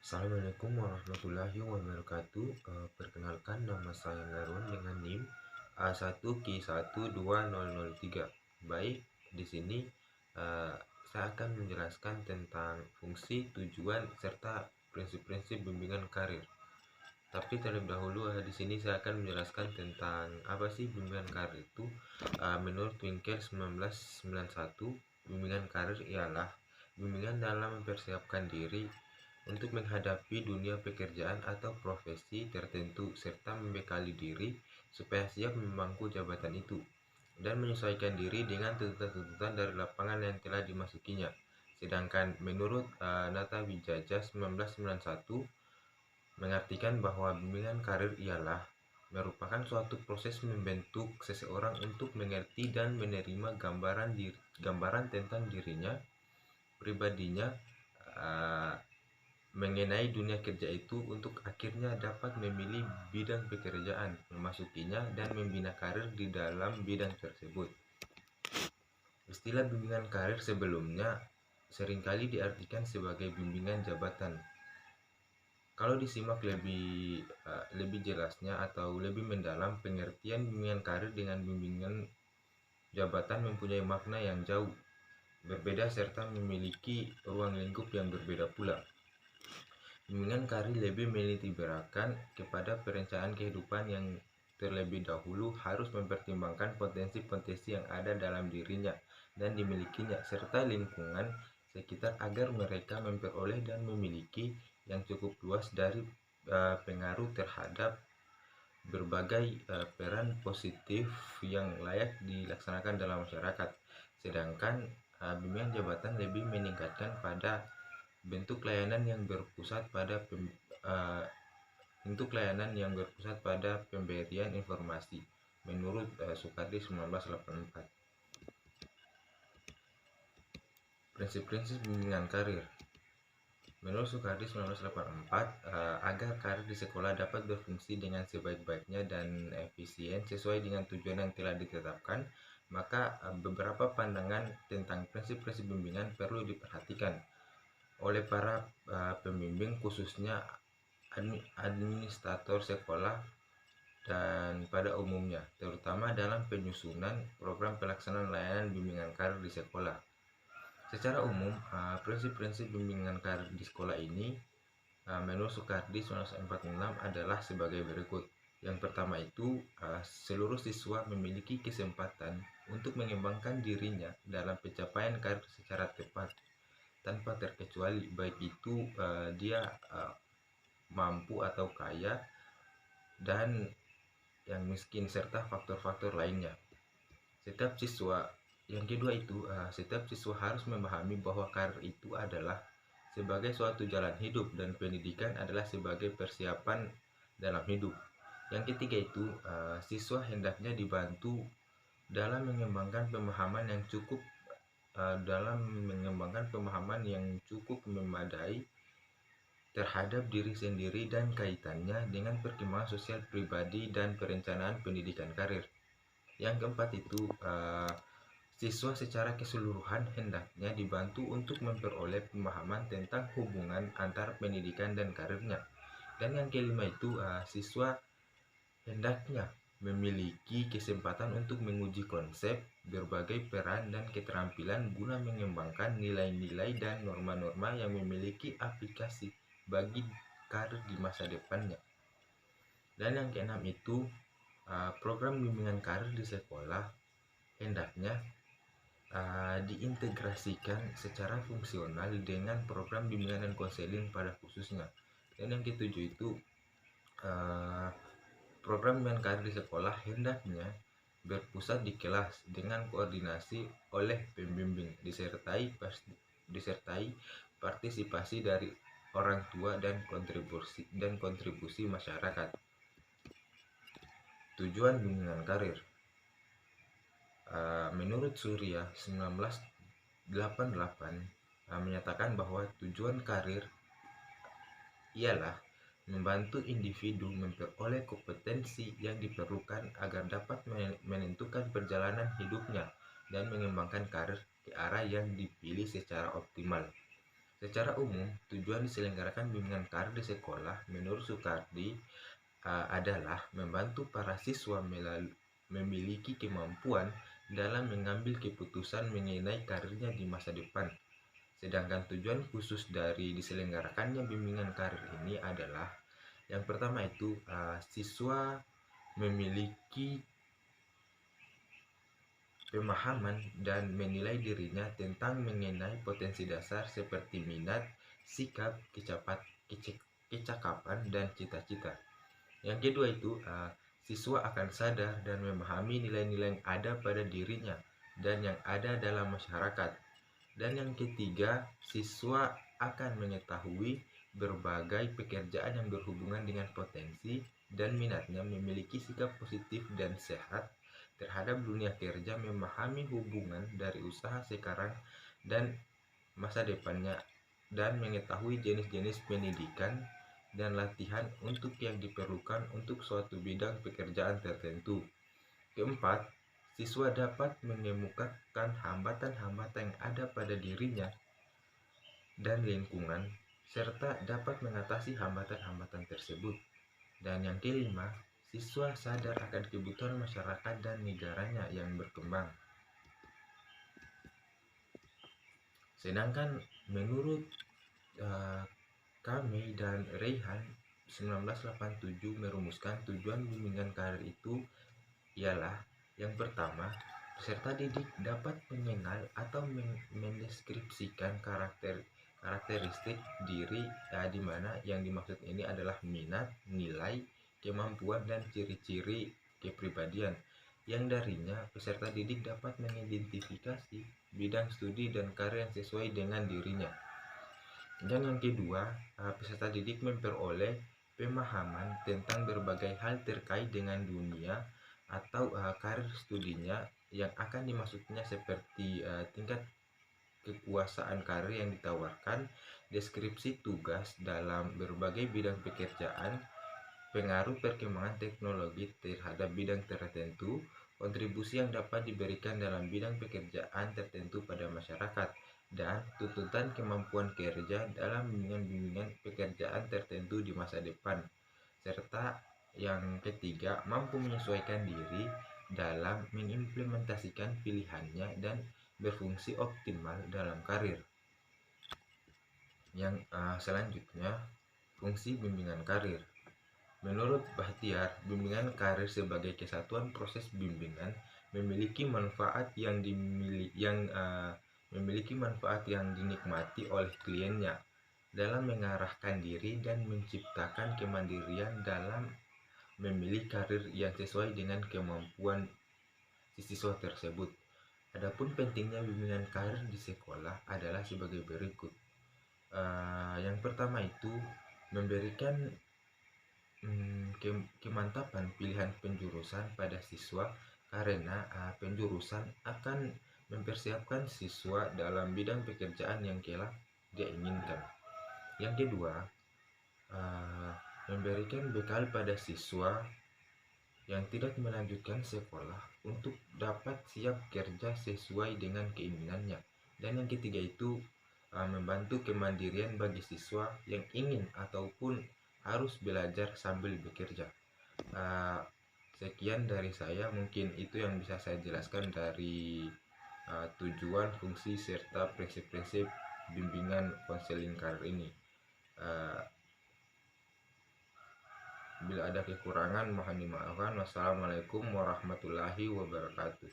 Assalamualaikum warahmatullahi wabarakatuh. Perkenalkan, nama saya Narwan dengan NIM A1Q12003. Baik, di sini saya akan menjelaskan tentang fungsi, tujuan, serta prinsip-prinsip bimbingan karir. Tapi terlebih dahulu di sini saya akan menjelaskan tentang apa sih bimbingan karir itu. Menurut Winkel 1991, bimbingan karir ialah bimbingan dalam mempersiapkan diri untuk menghadapi dunia pekerjaan atau profesi tertentu, serta membekali diri supaya siap memangku jabatan itu dan menyesuaikan diri dengan tuntutan-tuntutan dari lapangan yang telah dimasukinya. Sedangkan menurut Nata Wijaya 1991 mengartikan bahwa bimbingan karir ialah merupakan suatu proses membentuk seseorang untuk mengerti dan menerima gambaran tentang dirinya, pribadinya, mengenai dunia kerja itu untuk akhirnya dapat memilih bidang pekerjaan, memasukinya, dan membina karir di dalam bidang tersebut. Istilah bimbingan karir sebelumnya seringkali diartikan sebagai bimbingan jabatan. Kalau disimak lebih jelasnya atau lebih mendalam, pengertian bimbingan karir dengan bimbingan jabatan mempunyai makna yang jauh berbeda serta memiliki ruang lingkup yang berbeda pula. Bimbingan karir lebih menitiberatkan kepada perencanaan kehidupan yang terlebih dahulu harus mempertimbangkan potensi-potensi yang ada dalam dirinya dan dimilikinya serta lingkungan sekitar agar mereka memperoleh dan memiliki yang cukup luas dari pengaruh terhadap berbagai peran positif yang layak dilaksanakan dalam masyarakat. Sedangkan bimbingan jabatan lebih meningkatkan pada bentuk layanan yang berpusat pada pemberian informasi menurut Soekardi 1984. Prinsip-prinsip bimbingan karir. Menurut Soekardi 1984, agar karir di sekolah dapat berfungsi dengan sebaik-baiknya dan efisien sesuai dengan tujuan yang telah ditetapkan, maka beberapa pandangan tentang prinsip-prinsip bimbingan perlu diperhatikan oleh para pembimbing, khususnya administrator sekolah dan pada umumnya, terutama dalam penyusunan program pelaksanaan layanan bimbingan karir di sekolah. Secara umum, prinsip-prinsip bimbingan karir di sekolah ini menurut Soekardi 1946 adalah sebagai berikut. Yang pertama itu, seluruh siswa memiliki kesempatan untuk mengembangkan dirinya dalam pencapaian karir secara tepat tanpa terkecuali, baik itu dia mampu atau kaya dan yang miskin serta faktor-faktor lainnya. Yang kedua itu, setiap siswa harus memahami bahwa karir itu adalah sebagai suatu jalan hidup dan pendidikan adalah sebagai persiapan dalam hidup. Yang ketiga itu, siswa hendaknya dibantu dalam mengembangkan pemahaman yang cukup memadai terhadap diri sendiri dan kaitannya dengan perkembangan sosial pribadi dan perencanaan pendidikan karir. Yang keempat itu, siswa secara keseluruhan hendaknya dibantu untuk memperoleh pemahaman tentang hubungan antara pendidikan dan karirnya. Dan yang kelima itu, siswa hendaknya memiliki kesempatan untuk menguji konsep, berbagai peran dan keterampilan guna mengembangkan nilai-nilai dan norma-norma yang memiliki aplikasi bagi karir di masa depannya. Dan yang keenam itu, program bimbingan karir di sekolah hendaknya diintegrasikan secara fungsional dengan program bimbingan dan konseling pada khususnya. Dan yang ketujuh itu, program bimbingan karir di sekolah hendaknya berpusat di kelas dengan koordinasi oleh pembimbing disertai partisipasi dari orang tua dan kontribusi masyarakat. Tujuan bimbingan karir. Menurut Surya 1988 menyatakan bahwa tujuan karir ialah membantu individu memperoleh kompetensi yang diperlukan agar dapat menentukan perjalanan hidupnya dan mengembangkan karir ke arah yang dipilih secara optimal. Secara umum, tujuan diselenggarakan bimbingan karir di sekolah menurut Soekardi adalah membantu para siswa memiliki kemampuan dalam mengambil keputusan mengenai karirnya di masa depan. Sedangkan tujuan khusus dari diselenggarakannya bimbingan karir ini adalah yang pertama itu siswa memiliki pemahaman dan menilai dirinya tentang mengenai potensi dasar seperti minat, sikap, kecakapan, dan cita-cita. Yang kedua itu, siswa akan sadar dan memahami nilai-nilai yang ada pada dirinya dan yang ada dalam masyarakat. Dan yang ketiga, siswa akan mengetahui berbagai pekerjaan yang berhubungan dengan potensi dan minatnya, memiliki sikap positif dan sehat terhadap dunia kerja, memahami hubungan dari usaha sekarang dan masa depannya, dan mengetahui jenis-jenis pendidikan dan latihan untuk yang diperlukan untuk suatu bidang pekerjaan tertentu. Keempat, siswa dapat mengemukakan hambatan-hambatan yang ada pada dirinya dan lingkungan, serta dapat mengatasi hambatan-hambatan tersebut. Dan yang kelima, siswa sadar akan kebutuhan masyarakat dan negaranya yang berkembang. Sedangkan menurut kami dan Reyhan 1987 merumuskan tujuan bimbingan karir itu ialah yang pertama, peserta didik dapat mengenal atau mendeskripsikan karakteristik diri, di mana yang dimaksud ini adalah minat, nilai, kemampuan, dan ciri-ciri kepribadian yang darinya peserta didik dapat mengidentifikasi bidang studi dan karir yang sesuai dengan dirinya. Dan yang kedua, peserta didik memperoleh pemahaman tentang berbagai hal terkait dengan dunia atau karir studinya yang akan dimasukinya, seperti tingkat kekuasaan karir yang ditawarkan, deskripsi tugas dalam berbagai bidang pekerjaan, pengaruh perkembangan teknologi terhadap bidang tertentu, kontribusi yang dapat diberikan dalam bidang pekerjaan tertentu pada masyarakat, dan tuntutan kemampuan kerja dalam bimbingan pekerjaan tertentu di masa depan. Serta yang ketiga, mampu menyesuaikan diri dalam mengimplementasikan pilihannya dan berfungsi optimal dalam karir. Yang selanjutnya, fungsi bimbingan karir. Menurut Bahtiar, bimbingan karir sebagai kesatuan proses bimbingan memiliki manfaat yang dinikmati oleh kliennya dalam mengarahkan diri dan menciptakan kemandirian dalam memilih karir yang sesuai dengan kemampuan si siswa tersebut. Adapun pentingnya bimbingan karir di sekolah adalah sebagai berikut. Yang pertama itu memberikan kemantapan pilihan penjurusan pada siswa, karena penjurusan akan mempersiapkan siswa dalam bidang pekerjaan yang kelak dia inginkan. Yang kedua, memberikan bekal pada siswa yang tidak melanjutkan sekolah untuk dapat siap kerja sesuai dengan keinginannya. Dan yang ketiga itu membantu kemandirian bagi siswa yang ingin ataupun harus belajar sambil bekerja. Sekian dari saya, mungkin itu yang bisa saya jelaskan dari tujuan, fungsi, serta prinsip-prinsip bimbingan konseling karir ini. Bila ada kekurangan mohon dimaafkan. Wassalamualaikum warahmatullahi wabarakatuh.